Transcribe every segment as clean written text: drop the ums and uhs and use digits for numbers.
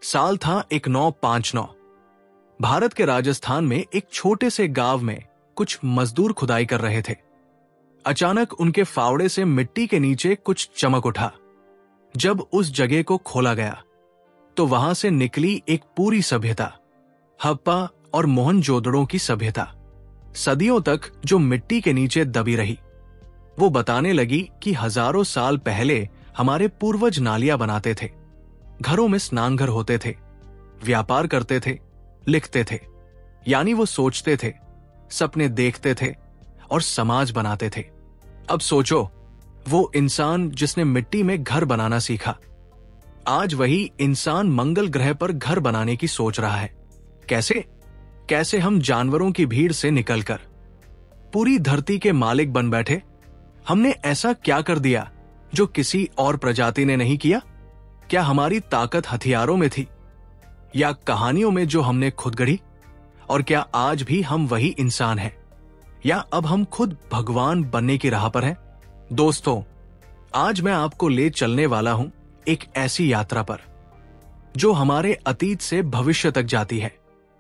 साल था 1959। भारत के राजस्थान में एक छोटे से गांव में कुछ मजदूर खुदाई कर रहे थे। अचानक उनके फावड़े से मिट्टी के नीचे कुछ चमक उठा। जब उस जगह को खोला गया तो वहां से निकली एक पूरी सभ्यता, हप्पा और मोहनजोदड़ो की सभ्यता, सदियों तक जो मिट्टी के नीचे दबी रही। वो बताने लगी कि हजारों साल पहले हमारे पूर्वज नालियां बनाते थे, घरों में स्नानघर होते थे, व्यापार करते थे, लिखते थे, यानी वो सोचते थे, सपने देखते थे और समाज बनाते थे। अब सोचो, वो इंसान जिसने मिट्टी में घर बनाना सीखा, आज वही इंसान मंगल ग्रह पर घर बनाने की सोच रहा है। कैसे हम जानवरों की भीड़ से निकलकर पूरी धरती के मालिक बन बैठे। हमने ऐसा क्या कर दिया जो किसी और प्रजाति ने नहीं किया? क्या हमारी ताकत हथियारों में थी या कहानियों में जो हमने खुद गढ़ी? और क्या आज भी हम वही इंसान हैं या अब हम खुद भगवान बनने की राह पर हैं? दोस्तों, आज मैं आपको ले चलने वाला हूं एक ऐसी यात्रा पर जो हमारे अतीत से भविष्य तक जाती है।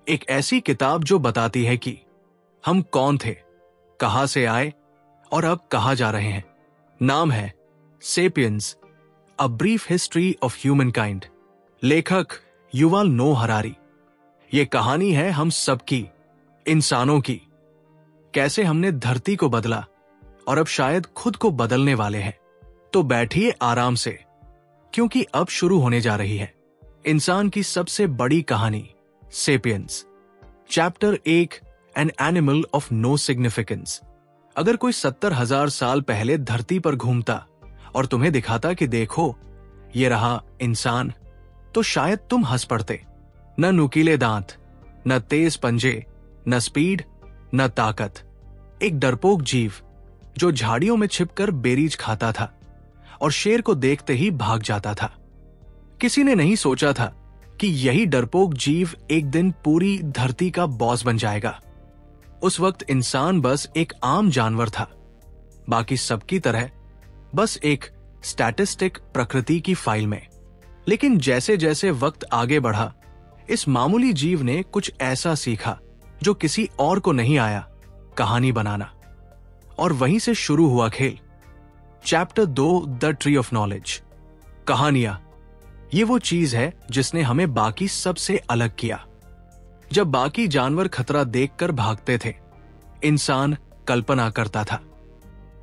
एक ऐसी किताब जो बताती है कि हम कौन थे, कहां से आए और अब कहां जा रहे हैं। नाम है sapiens, a brief history of human kind. लेखक युval नोह हरारी। ये कहानी है हम सबकी, इंसानों की। कैसे हमने धरती को बदला और अब शायद खुद को बदलने वाले हैं। तो बैठिए आराम से, क्योंकि अब शुरू होने जा रही है इंसान की सबसे बड़ी कहानी, Sapiens. Chapter 1, an animal of no significance. अगर कोई 70,000 साल पहले धरती पर घूमता और तुम्हें दिखाता कि देखो ये रहा इंसान, तो शायद तुम हंस पड़ते। न नुकीले दांत, न तेज पंजे, न स्पीड, न ताकत। एक डरपोक जीव जो झाड़ियों में छिपकर बेरीज खाता था और शेर को देखते ही भाग जाता था। किसी ने नहीं सोचा था कि यही डरपोक जीव एक दिन पूरी धरती का बॉस बन जाएगा। उस वक्त इंसान बस एक आम जानवर था, बाकी सबकी तरह बस एक स्टैटिस्टिक प्रकृति की फाइल में। लेकिन जैसे जैसे वक्त आगे बढ़ा, इस मामूली जीव ने कुछ ऐसा सीखा जो किसी और को नहीं आया, कहानी बनाना। और वहीं से शुरू हुआ खेल। Chapter 2, the tree of knowledge. कहानियां, ये वो चीज है जिसने हमें बाकी सबसे अलग किया। जब बाकी जानवर खतरा देखकर भागते थे, इंसान कल्पना करता था।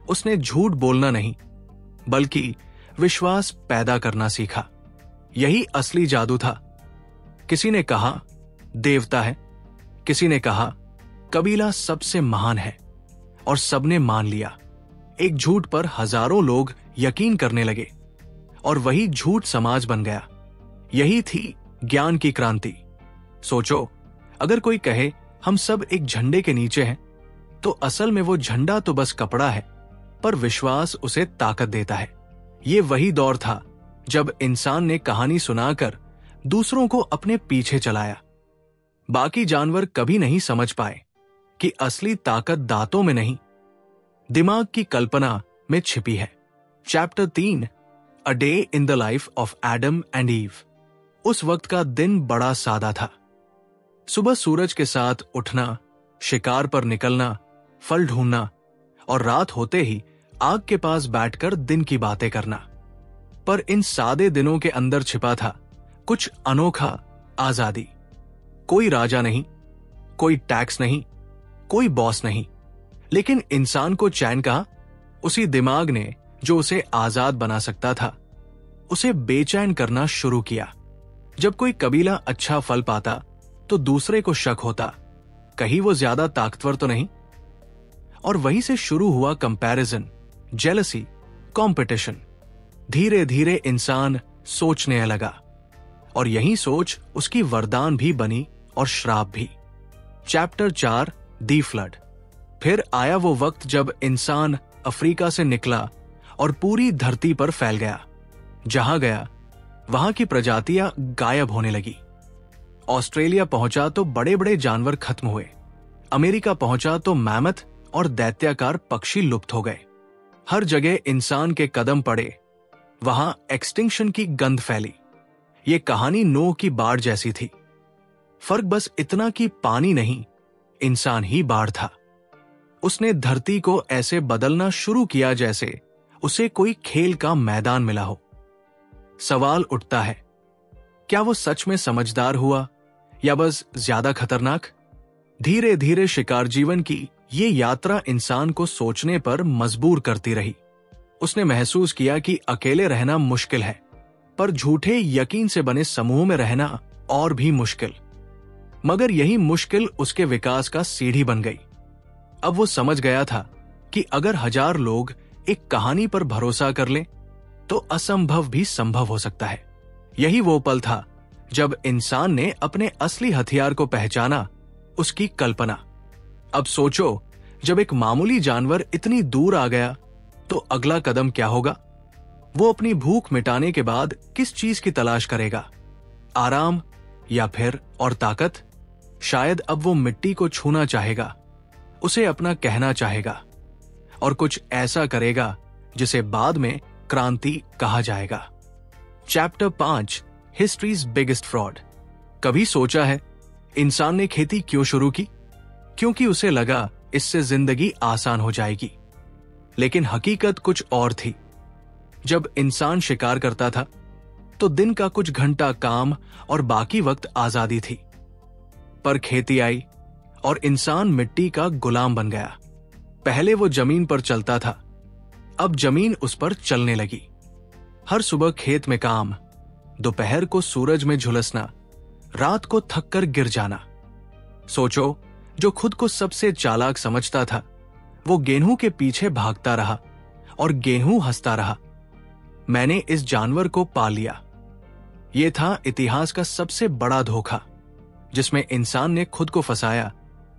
उसने झूठ बोलना नहीं, बल्कि विश्वास पैदा करना सीखा। यही असली जादू था। किसी ने कहा देवता है, किसी ने कहा कबीला सबसे महान है, और सबने मान लिया। एक झूठ पर हजारों लोग यकीन करने लगे और वही झूठ समाज बन गया। यही थी ज्ञान की क्रांति। सोचो, अगर कोई कहे हम सब एक झंडे के नीचे हैं, तो असल में वो झंडा तो बस कपड़ा है, पर विश्वास उसे ताकत देता है। ये वही दौर था जब इंसान ने कहानी सुनाकर दूसरों को अपने पीछे चलाया। बाकी जानवर कभी नहीं समझ पाए कि असली ताकत दांतों में नहीं, दिमाग की कल्पना में छिपी है। Chapter 3, a day in the life of Adam and ewe. उस वक्त का दिन बड़ा सादा था। सुबह सूरज के साथ उठना, शिकार पर निकलना, फल ढूंढना और रात होते ही आग के पास बैठकर दिन की बातें करना। पर इन सादे दिनों के अंदर छिपा था कुछ अनोखा, आजादी। कोई राजा नहीं, कोई टैक्स नहीं, कोई बॉस नहीं, लेकिन इंसान को चैन कहा। उसी दिमाग ने जो उसे आजाद बना सकता था, उसे बेचैन करना शुरू किया। जब कोई कबीला अच्छा फल पाता तो दूसरे को शक होता, कहीं वो ज्यादा ताकतवर तो नहीं। और वहीं से शुरू हुआ कंपैरिजन, जेलसी, कंपटीशन। धीरे धीरे इंसान सोचने लगा, और यही सोच उसकी वरदान भी बनी और श्राप भी। चैप्टर 4, दी फ्लड। फिर आया वो वक्त जब इंसान अफ्रीका से निकला और पूरी धरती पर फैल गया। जहां गया वहां की प्रजातियां गायब होने लगी। ऑस्ट्रेलिया पहुंचा तो बड़े बड़े जानवर खत्म हुए। अमेरिका पहुंचा तो मैमथ और दैत्याकार पक्षी लुप्त हो गए। हर जगह इंसान के कदम पड़े, वहां एक्सटिंक्शन की गंध फैली। ये कहानी नूह की बाढ़ जैसी थी। फर्क बस इतना कि पानी नहीं, इंसान ही बाढ़ था। उसने धरती को ऐसे बदलना शुरू किया जैसे उसे कोई खेल का मैदान मिला हो। सवाल उठता है, क्या वो सच में समझदार हुआ या बस ज्यादा खतरनाक? धीरे धीरे शिकार जीवन की ये यात्रा इंसान को सोचने पर मजबूर करती रही। उसने महसूस किया कि अकेले रहना मुश्किल है, पर झूठे यकीन से बने समूह में रहना और भी मुश्किल। मगर यही मुश्किल उसके विकास का सीढ़ी बन गई। अब वो समझ गया था कि अगर 1000 लोग एक कहानी पर भरोसा कर लें, तो असंभव भी संभव हो सकता है। यही वो पल था जब इंसान ने अपने असली हथियार को पहचाना, उसकी कल्पना। अब सोचो, जब एक मामूली जानवर इतनी दूर आ गया, तो अगला कदम क्या होगा? वो अपनी भूख मिटाने के बाद किस चीज की तलाश करेगा? आराम या फिर और ताकत? शायद अब वो मिट्टी को छूना चाहेगा, उसे अपना कहना चाहेगा और कुछ ऐसा करेगा जिसे बाद में क्रांति कहा जाएगा। Chapter 5, histories biggest fraud. कभी सोचा है इंसान ने खेती क्यों शुरू की? क्योंकि उसे लगा इससे जिंदगी आसान हो जाएगी। लेकिन हकीकत कुछ और थी। जब इंसान शिकार करता था, तो दिन का कुछ घंटा काम और बाकी वक्त आजादी थी। पर खेती आई और इंसान मिट्टी का गुलाम बन गया। पहले वो जमीन पर चलता था, अब जमीन उस पर चलने लगी। हर सुबह खेत में काम, दोपहर को सूरज में झुलसना, रात को थककर गिर जाना। सोचो, जो खुद को सबसे चालाक समझता था, वो गेहूं के पीछे भागता रहा और गेहूं हंसता रहा। मैंने इस जानवर को पा लिया। यह था इतिहास का सबसे बड़ा धोखा, जिसमें इंसान ने खुद को फंसाया,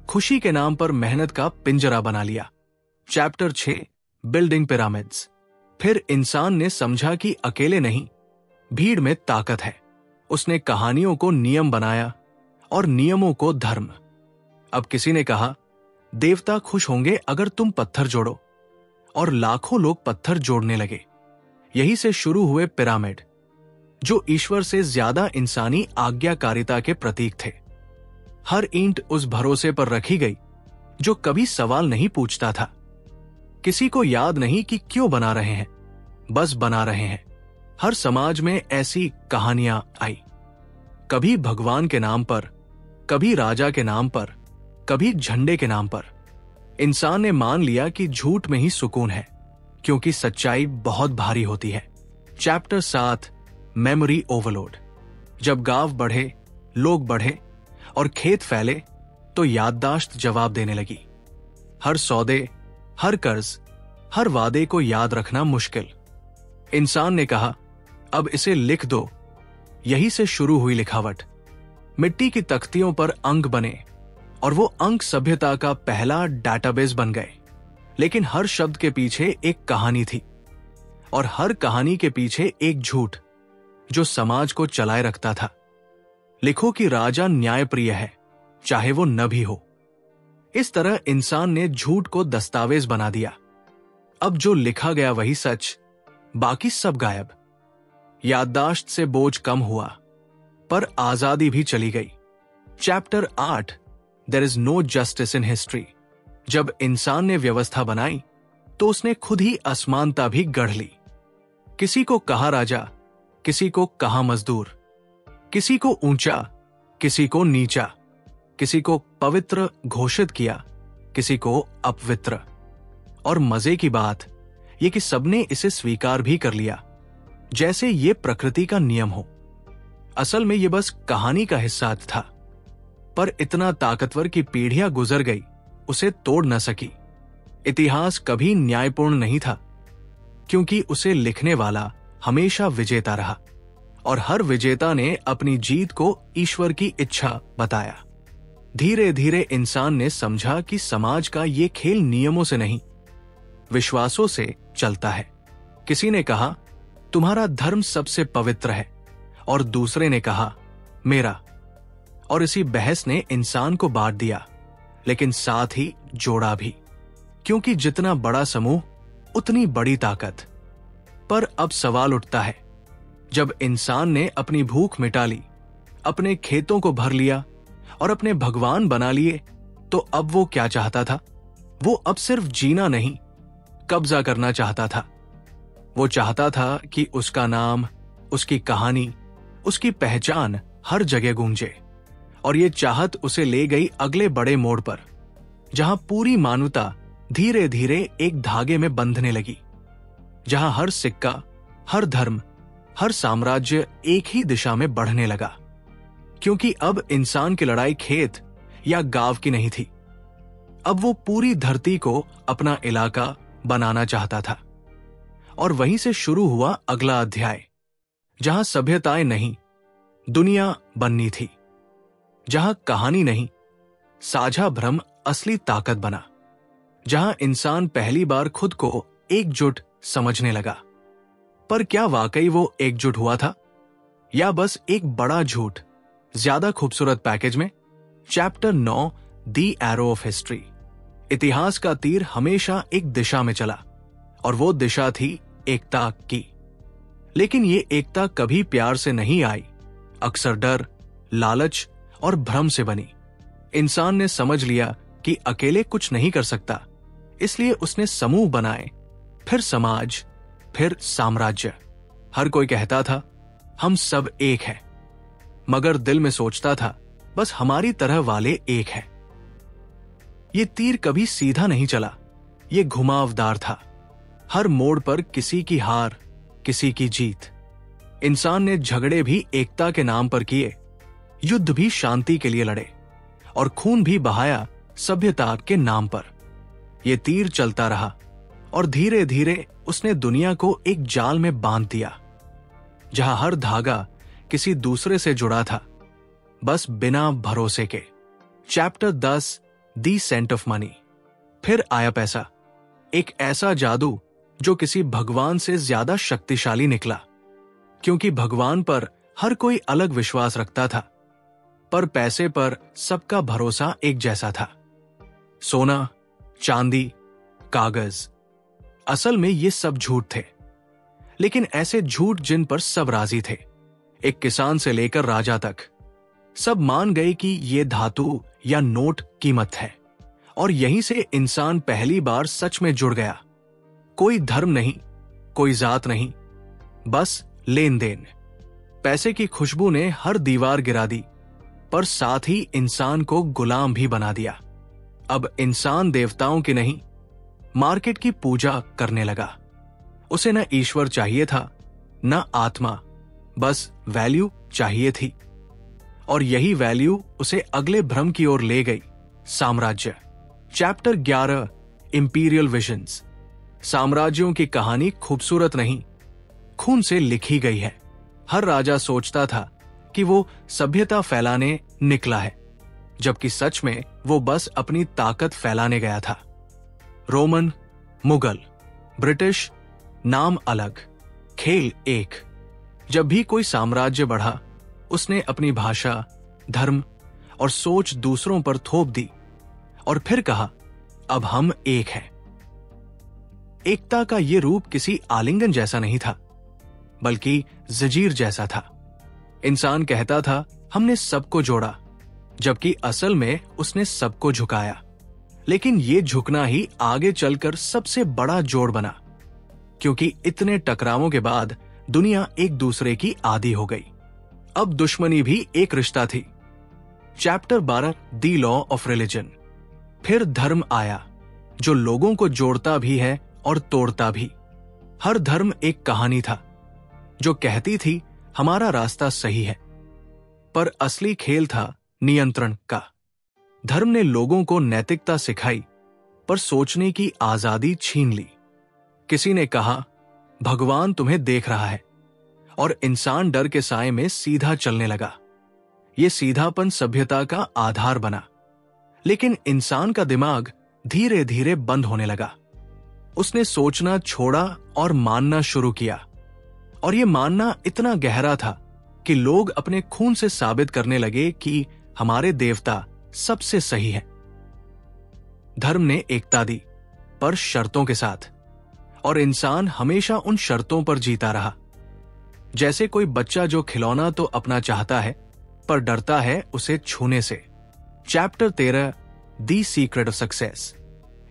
खुशी के नाम पर मेहनत का पिंजरा बना लिया। Chapter 6, building pyramids. फिर इंसान ने समझा कि अकेले नहीं, भीड़ में ताकत है। उसने कहानियों को नियम बनाया और नियमों को धर्म। अब किसी ने कहा, देवता खुश होंगे अगर तुम पत्थर जोड़ो, और लाखों लोग पत्थर जोड़ने लगे। यही से शुरू हुए पिरामिड, जो ईश्वर से ज्यादा इंसानी आज्ञाकारिता के प्रतीक थे। हर ईंट उस भरोसे पर रखी गई जो कभी सवाल नहीं पूछता था। किसी को याद नहीं कि क्यों बना रहे हैं, बस बना रहे हैं। हर समाज में ऐसी कहानियां आई, कभी भगवान के नाम पर, कभी राजा के नाम पर, कभी झंडे के नाम पर। इंसान ने मान लिया कि झूठ में ही सुकून है, क्योंकि सच्चाई बहुत भारी होती है। Chapter 7, memory overload. जब गांव बढ़े, लोग बढ़े और खेत फैले, तो याददाश्त जवाब देने लगी। हर सौदे, हर कर्ज, हर वादे को याद रखना मुश्किल। इंसान ने कहा, अब इसे लिख दो। यही से शुरू हुई लिखावट। मिट्टी की तख्तियों पर अंक बने और वो अंक सभ्यता का पहला डाटाबेस बन गए। लेकिन हर शब्द के पीछे एक कहानी थी, और हर कहानी के पीछे एक झूठ जो समाज को चलाए रखता था। लिखो कि राजा न्यायप्रिय है, चाहे वो न भी हो। इस तरह इंसान ने झूठ को दस्तावेज बना दिया। अब जो लिखा गया वही सच, बाकी सब गायब। याददाश्त से बोझ कम हुआ, पर आजादी भी चली गई। Chapter 8, there is no justice in history. जब इंसान ने व्यवस्था बनाई, तो उसने खुद ही असमानता भी गढ़ ली। किसी को कहा राजा, किसी को कहा मजदूर, किसी को ऊंचा, किसी को नीचा, किसी को पवित्र घोषित किया, किसी को अपवित्र। और मजे की बात यह कि सबने इसे स्वीकार भी कर लिया, जैसे ये प्रकृति का नियम हो। असल में यह बस कहानी का हिस्सा था, पर इतना ताकतवर कि पीढ़ियां गुजर गई, उसे तोड़ न सकी। इतिहास कभी न्यायपूर्ण नहीं था, क्योंकि उसे लिखने वाला हमेशा विजेता रहा, और हर विजेता ने अपनी जीत को ईश्वर की इच्छा बताया। धीरे धीरे इंसान ने समझा कि समाज का ये खेल नियमों से नहीं, विश्वासों से चलता है। किसी ने कहा, तुम्हारा धर्म सबसे पवित्र है, और दूसरे ने कहा, मेरा। और इसी बहस ने इंसान को बांट दिया, लेकिन साथ ही जोड़ा भी, क्योंकि जितना बड़ा समूह उतनी बड़ी ताकत। पर अब सवाल उठता है, जब इंसान ने अपनी भूख मिटा ली, अपने खेतों को भर लिया और अपने भगवान बना लिए, तो अब वो क्या चाहता था? वो अब सिर्फ जीना नहीं, कब्जा करना चाहता था। वो चाहता था कि उसका नाम, उसकी कहानी, उसकी पहचान हर जगह गूंजे। और ये चाहत उसे ले गई अगले बड़े मोड़ पर, जहां पूरी मानवता धीरे धीरे एक धागे में बंधने लगी, जहां हर सिक्का, हर धर्म, हर साम्राज्य एक ही दिशा में बढ़ने लगा। क्योंकि अब इंसान की लड़ाई खेत या गांव की नहीं थी, अब वो पूरी धरती को अपना इलाका बनाना चाहता था। और वहीं से शुरू हुआ अगला अध्याय, जहां सभ्यताएं नहीं, दुनिया बननी थी, जहां कहानी नहीं, साझा भ्रम असली ताकत बना, जहां इंसान पहली बार खुद को एकजुट समझने लगा। पर क्या वाकई वो एकजुट हुआ था, या बस एक बड़ा झूठ ज्यादा खूबसूरत पैकेज में? Chapter 9, the arrow of history. इतिहास का तीर हमेशा एक दिशा में चला, और वो दिशा थी एकता की। लेकिन ये एकता कभी प्यार से नहीं आई, अक्सर डर, लालच और भ्रम से बनी। इंसान ने समझ लिया कि अकेले कुछ नहीं कर सकता, इसलिए उसने समूह बनाए, फिर समाज, फिर साम्राज्य। हर कोई कहता था हम सब एक हैं, मगर दिल में सोचता था बस हमारी तरह वाले एक हैं। ये तीर कभी सीधा नहीं चला, ये घुमावदार था। हर मोड़ पर किसी की हार, किसी की जीत। इंसान ने झगड़े भी एकता के नाम पर किए, युद्ध भी शांति के लिए लड़े, और खून भी बहाया सभ्यता के नाम पर। यह तीर चलता रहा, और धीरे धीरे उसने दुनिया को एक जाल में बांध दिया, जहां हर धागा किसी दूसरे से जुड़ा था, बस बिना भरोसे के। Chapter 10, the scent of money. फिर आया पैसा, एक ऐसा जादू जो किसी भगवान से ज्यादा शक्तिशाली निकला। क्योंकि भगवान पर हर कोई अलग विश्वास रखता था, पर पैसे पर सबका भरोसा एक जैसा था। सोना, चांदी, कागज, असल में ये सब झूठ थे, लेकिन ऐसे झूठ जिन पर सब राजी थे। एक किसान से लेकर राजा तक सब मान गए कि ये धातु या नोट कीमत है, और यहीं से इंसान पहली बार सच में जुड़ गया। कोई धर्म नहीं, कोई जात नहीं, बस लेन देन। पैसे की खुशबू ने हर दीवार गिरा दी, पर साथ ही इंसान को गुलाम भी बना दिया। अब इंसान देवताओं की नहीं, मार्केट की पूजा करने लगा। उसे न ईश्वर चाहिए था, न आत्मा, बस वैल्यू चाहिए थी। और यही वैल्यू उसे अगले भ्रम की ओर ले गई, साम्राज्य। Chapter 11, imperial visions. साम्राज्यों की कहानी खूबसूरत नहीं, खून से लिखी गई है। हर राजा सोचता था कि वो सभ्यता फैलाने निकला है, जबकि सच में वो बस अपनी ताकत फैलाने गया था। रोमन, मुगल, ब्रिटिश, नाम अलग, खेल एक। जब भी कोई साम्राज्य बढ़ा, उसने अपनी भाषा, धर्म और सोच दूसरों पर थोप दी, और फिर कहा अब हम एक हैं। एकता का यह रूप किसी आलिंगन जैसा नहीं था, बल्कि जंजीर जैसा था। इंसान कहता था हमने सबको जोड़ा, जबकि असल में उसने सबको झुकाया। लेकिन यह झुकना ही आगे चलकर सबसे बड़ा जोड़ बना, क्योंकि इतने टकरावों के बाद दुनिया एक दूसरे की आदी हो गई। अब दुश्मनी भी एक रिश्ता थी। Chapter 12, the law of religion. फिर धर्म आया, जो लोगों को जोड़ता भी है और तोड़ता भी। हर धर्म एक कहानी था, जो कहती थी हमारा रास्ता सही है, पर असली खेल था नियंत्रण का। धर्म ने लोगों को नैतिकता सिखाई, पर सोचने की आजादी छीन ली। किसी ने कहा भगवान तुम्हें देख रहा है, और इंसान डर के साए में सीधा चलने लगा। यह सीधापन सभ्यता का आधार बना, लेकिन इंसान का दिमाग धीरे धीरे बंद होने लगा। उसने सोचना छोड़ा और मानना शुरू किया, और यह मानना इतना गहरा था कि लोग अपने खून से साबित करने लगे कि हमारे देवता सबसे सही है। धर्म ने एकता दी, पर शर्तों के साथ, और इंसान हमेशा उन शर्तों पर जीता रहा। जैसे कोई बच्चा जो खिलौना तो अपना चाहता है पर डरता है उसे छूने से। Chapter 13 the secret of success.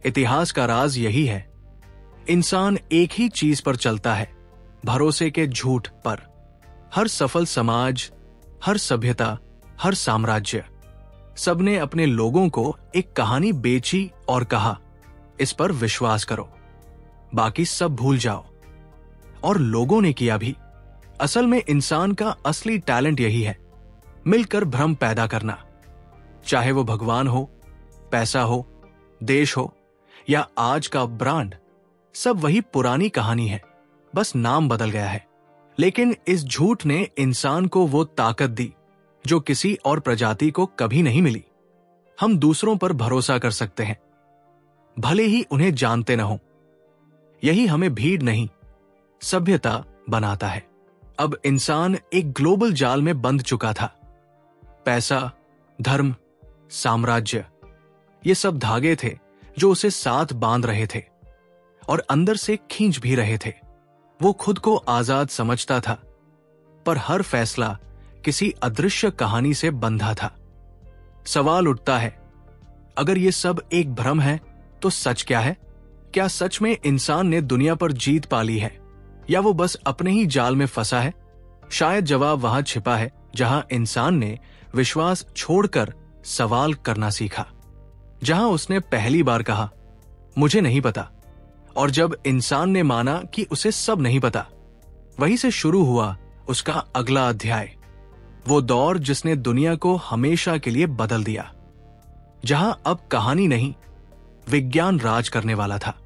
इतिहास का राज यही है, इंसान एक ही चीज पर चलता है, भरोसे के झूठ पर। हर सफल समाज, हर सभ्यता, हर साम्राज्य, सबने अपने लोगों को एक कहानी बेची और कहा, इस पर विश्वास करो, बाकी सब भूल जाओ। और लोगों ने किया भी। असल में इंसान का असली टैलेंट यही है, मिलकर भ्रम पैदा करना। चाहे वो भगवान हो, पैसा हो, देश हो या आज का ब्रांड, सब वही पुरानी कहानी है, बस नाम बदल गया है। लेकिन इस झूठ ने इंसान को वो ताकत दी जो किसी और प्रजाति को कभी नहीं मिली। हम दूसरों पर भरोसा कर सकते हैं, भले ही उन्हें जानते न हो। यही हमें भीड़ नहीं, सभ्यता बनाता है। अब इंसान एक ग्लोबल जाल में बंध चुका था। पैसा, धर्म, साम्राज्य, ये सब धागे थे जो उसे साथ बांध रहे थे और अंदर से खींच भी रहे थे। वो खुद को आजाद समझता था, पर हर फैसला किसी अदृश्य कहानी से बंधा था। सवाल उठता है, अगर ये सब एक भ्रम है तो सच क्या है? क्या सच में इंसान ने दुनिया पर जीत पा ली है या वो बस अपने ही जाल में फंसा है? शायद जवाब वहां छिपा है जहां इंसान ने विश्वास छोड़कर सवाल करना सीखा, जहां उसने पहली बार कहा, मुझे नहीं पता। और जब इंसान ने माना कि उसे सब नहीं पता, वहीं से शुरू हुआ उसका अगला अध्याय। वो दौर जिसने दुनिया को हमेशा के लिए बदल दिया, जहां अब कहानी नहीं, विज्ञान राज करने वाला था।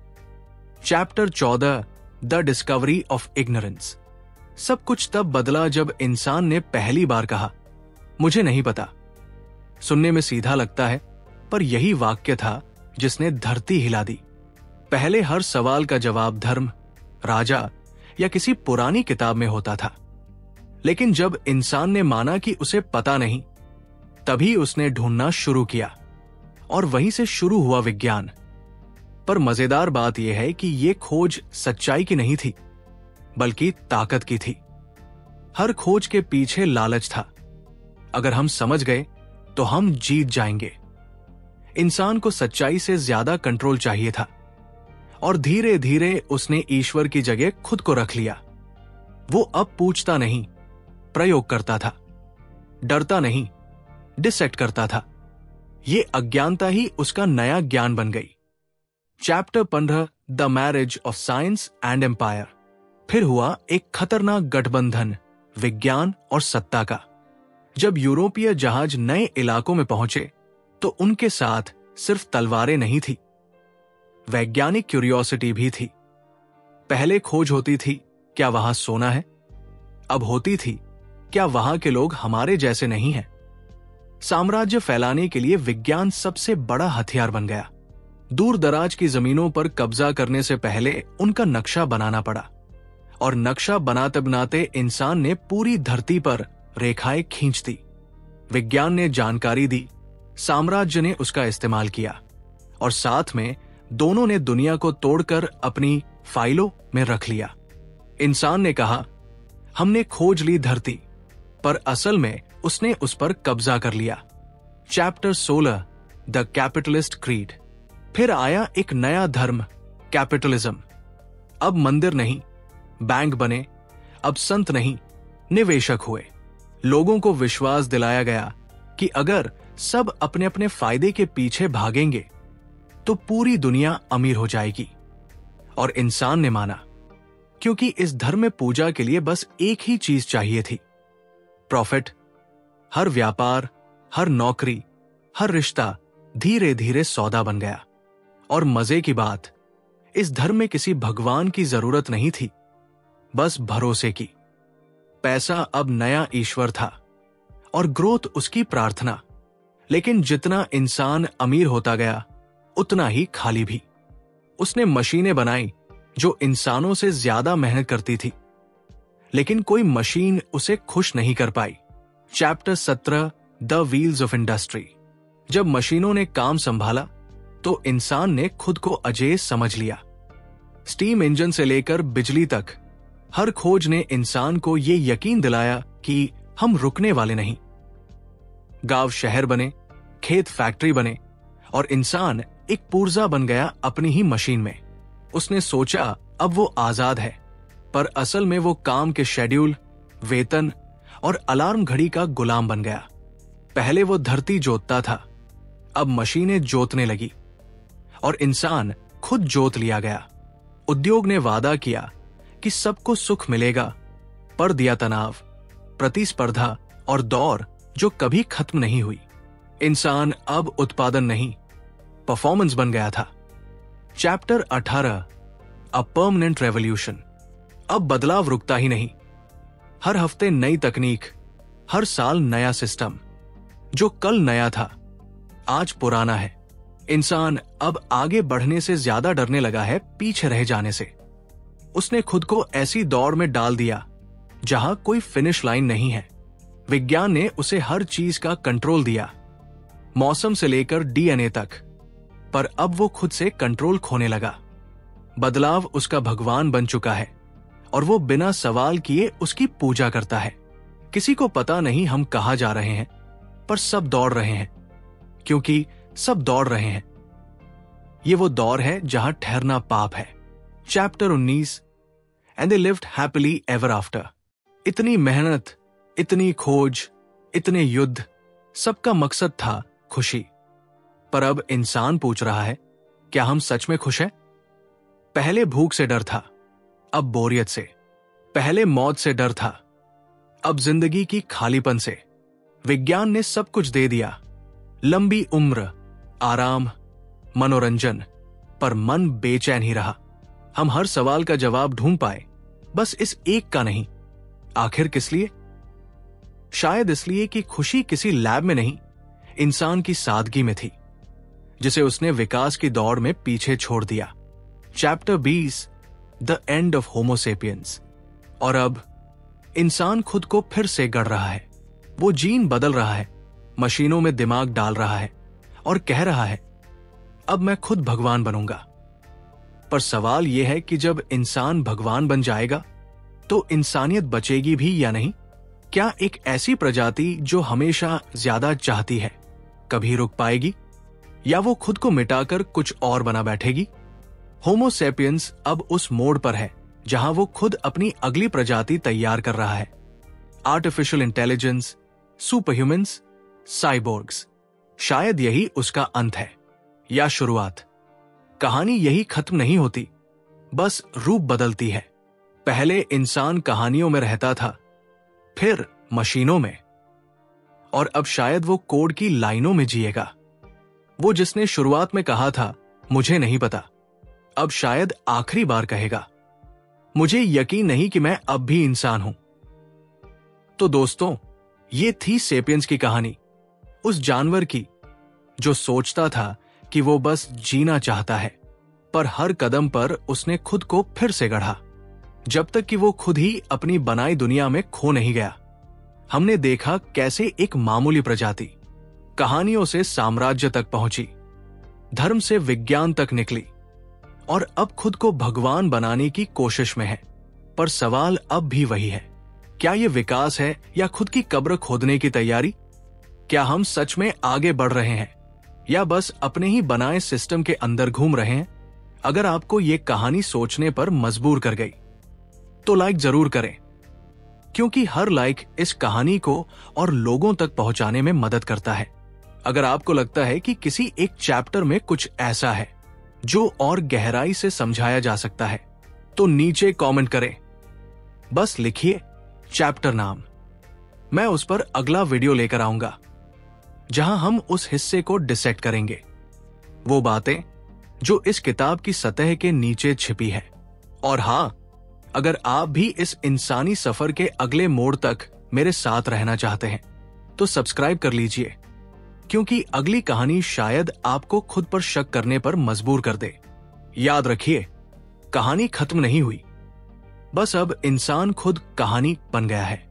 Chapter 14 the discovery of ignorance. सब कुछ तब बदला जब इंसान ने पहली बार कहा, मुझे नहीं पता। सुनने में सीधा लगता है, पर यही वाक्य था जिसने धरती हिला दी। पहले हर सवाल का जवाब धर्म, राजा या किसी पुरानी किताब में होता था। लेकिन जब इंसान ने माना कि उसे पता नहीं, तभी उसने ढूंढना शुरू किया और वहीं से शुरू हुआ विज्ञान। पर मजेदार बात यह है कि यह खोज सच्चाई की नहीं थी, बल्कि ताकत की थी। हर खोज के पीछे लालच था। अगर हम समझ गए तो हम जीत जाएंगे। इंसान को सच्चाई से ज्यादा कंट्रोल चाहिए था और धीरे धीरे उसने ईश्वर की जगह खुद को रख लिया। वो अब पूछता नहीं, प्रयोग करता था। डरता नहीं, डिसेक्ट करता था। ये अज्ञानता ही उसका नया ज्ञान बन गई। Chapter 15 the marriage of science and empire. फिर हुआ एक खतरनाक गठबंधन विज्ञान और सत्ता का। जब यूरोपीय जहाज नए इलाकों में पहुंचे तो उनके साथ सिर्फ तलवारें नहीं थी, वैज्ञानिक क्यूरियोसिटी भी थी। पहले खोज होती थी, क्या वहां सोना है? अब होती थी, क्या वहां के लोग हमारे जैसे नहीं हैं? साम्राज्य फैलाने के लिए विज्ञान सबसे बड़ा हथियार बन गया। दूर दराज की जमीनों पर कब्जा करने से पहले उनका नक्शा बनाना पड़ा, और नक्शा बनाते बनाते इंसान ने पूरी धरती पर रेखाएं खींच दी। विज्ञान ने जानकारी दी, साम्राज्य ने उसका इस्तेमाल किया, और साथ में दोनों ने दुनिया को तोड़कर अपनी फाइलों में रख लिया। इंसान ने कहा, हमने खोज ली धरती, पर असल में उसने उस पर कब्जा कर लिया। Chapter 16 the capitalist creed. फिर आया एक नया धर्म, कैपिटलिज्म। अब मंदिर नहीं, बैंक बने। अब संत नहीं, निवेशक हुए। लोगों को विश्वास दिलाया गया कि अगर सब अपने अपने फायदे के पीछे भागेंगे तो पूरी दुनिया अमीर हो जाएगी। और इंसान ने माना, क्योंकि इस धर्म में पूजा के लिए बस एक ही चीज चाहिए थी, प्रॉफिट। हर व्यापार, हर नौकरी, हर रिश्ता धीरे धीरे सौदा बन गया। और मजे की बात, इस धर्म में किसी भगवान की जरूरत नहीं थी, बस भरोसे की। पैसा अब नया ईश्वर था और ग्रोथ उसकी प्रार्थना। लेकिन जितना इंसान अमीर होता गया, उतना ही खाली भी। उसने मशीनें बनाई जो इंसानों से ज्यादा मेहनत करती थी, लेकिन कोई मशीन उसे खुश नहीं कर पाई। Chapter 17 the wheels of industry. जब मशीनों ने काम संभाला तो इंसान ने खुद को अजेय समझ लिया। स्टीम इंजन से लेकर बिजली तक हर खोज ने इंसान को ये यकीन दिलाया कि हम रुकने वाले नहीं। गांव शहर बने, खेत फैक्ट्री बने और इंसान एक पुर्जा बन गया अपनी ही मशीन में। उसने सोचा अब वो आजाद है, पर असल में वो काम के शेड्यूल, वेतन और अलार्म घड़ी का गुलाम बन गया। पहले वो धरती जोतता था, अब मशीनें जोतने लगी और इंसान खुद जोत लिया गया। उद्योग ने वादा किया कि सबको सुख मिलेगा, पर दिया तनाव, प्रतिस्पर्धा और दौर जो कभी खत्म नहीं हुई। इंसान अब उत्पादन नहीं, परफॉर्मेंस बन गया था। Chapter 18, a permanent revolution. अब बदलाव रुकता ही नहीं। हर हफ्ते नई तकनीक, हर साल नया सिस्टम। जो कल नया था आज पुराना है। इंसान अब आगे बढ़ने से ज्यादा डरने लगा है पीछे रह जाने से। उसने खुद को ऐसी दौड़ में डाल दिया जहां कोई फिनिश लाइन नहीं है। विज्ञान ने उसे हर चीज का कंट्रोल दिया, मौसम से लेकर डीएनए तक, पर अब वो खुद से कंट्रोल खोने लगा। बदलाव उसका भगवान बन चुका है और वो बिना सवाल किए उसकी पूजा करता है। किसी को पता नहीं हम कहां जा रहे हैं, पर सब दौड़ रहे हैं, क्योंकि सब दौड़ रहे हैं। ये वो दौर है जहां ठहरना पाप है। Chapter 19, and they lived happily ever after. इतनी मेहनत, इतनी खोज, इतने युद्ध, सबका मकसद था खुशी। पर अब इंसान पूछ रहा है, क्या हम सच में खुश हैं? पहले भूख से डर था, अब बोरियत से। पहले मौत से डर था, अब जिंदगी की खालीपन से। विज्ञान ने सब कुछ दे दिया, लंबी उम्र, आराम, मनोरंजन, पर मन बेचैन ही रहा। हम हर सवाल का जवाब ढूंढ पाए, बस इस एक का नहीं। आखिर किस लिए? शायद इसलिए कि खुशी किसी लैब में नहीं, इंसान की सादगी में थी, जिसे उसने विकास की दौड़ में पीछे छोड़ दिया। Chapter 20, the end of homo sapiens. और अब इंसान खुद को फिर से गढ़ रहा है। वो जीन बदल रहा है, मशीनों में दिमाग डाल रहा है और कह रहा है, अब मैं खुद भगवान बनूंगा। पर सवाल यह है कि जब इंसान भगवान बन जाएगा तो इंसानियत बचेगी भी या नहीं? क्या एक ऐसी प्रजाति जो हमेशा ज्यादा चाहती है कभी रुक पाएगी, या वो खुद को मिटाकर कुछ और बना बैठेगी? होमो सेपियंस अब उस मोड़ पर है जहां वो खुद अपनी अगली प्रजाति तैयार कर रहा है। Artificial intelligence, super humans, cyborgs. शायद यही उसका अंत है या शुरुआत। कहानी यही खत्म नहीं होती, बस रूप बदलती है। पहले इंसान कहानियों में रहता था, फिर मशीनों में, और अब शायद वो कोड की लाइनों में जिएगा। वो जिसने शुरुआत में कहा था मुझे नहीं पता, अब शायद आखिरी बार कहेगा, मुझे यकीन नहीं कि मैं अब भी इंसान हूं। तो दोस्तों, ये थी सेपियंस की कहानी, उस जानवर की जो सोचता था कि वो बस जीना चाहता है, पर हर कदम पर उसने खुद को फिर से गढ़ा, जब तक कि वो खुद ही अपनी बनाई दुनिया में खो नहीं गया। हमने देखा कैसे एक मामूली प्रजाति कहानियों से साम्राज्य तक पहुंची, धर्म से विज्ञान तक निकली और अब खुद को भगवान बनाने की कोशिश में है। पर सवाल अब भी वही है, क्या ये विकास है या खुद की कब्र खोदने की तैयारी? क्या हम सच में आगे बढ़ रहे हैं या बस अपने ही बनाए सिस्टम के अंदर घूम रहे हैं? अगर आपको ये कहानी सोचने पर मजबूर कर गई तो लाइक जरूर करें, क्योंकि हर लाइक इस कहानी को और लोगों तक पहुंचाने में मदद करता है। अगर आपको लगता है कि किसी एक चैप्टर में कुछ ऐसा है जो और गहराई से समझाया जा सकता है, तो नीचे कमेंट करें। बस लिखिए चैप्टर नाम, मैं उस पर अगला वीडियो लेकर आऊंगा जहां हम उस हिस्से को डिसेक्ट करेंगे, वो बातें जो इस किताब की सतह के नीचे छिपी है। और हाँ, अगर आप भी इस इंसानी सफर के अगले मोड़ तक मेरे साथ रहना चाहते हैं तो सब्सक्राइब कर लीजिए, क्योंकि अगली कहानी शायद आपको खुद पर शक करने पर मजबूर कर दे। याद रखिए, कहानी खत्म नहीं हुई, बस अब इंसान खुद कहानी बन गया है।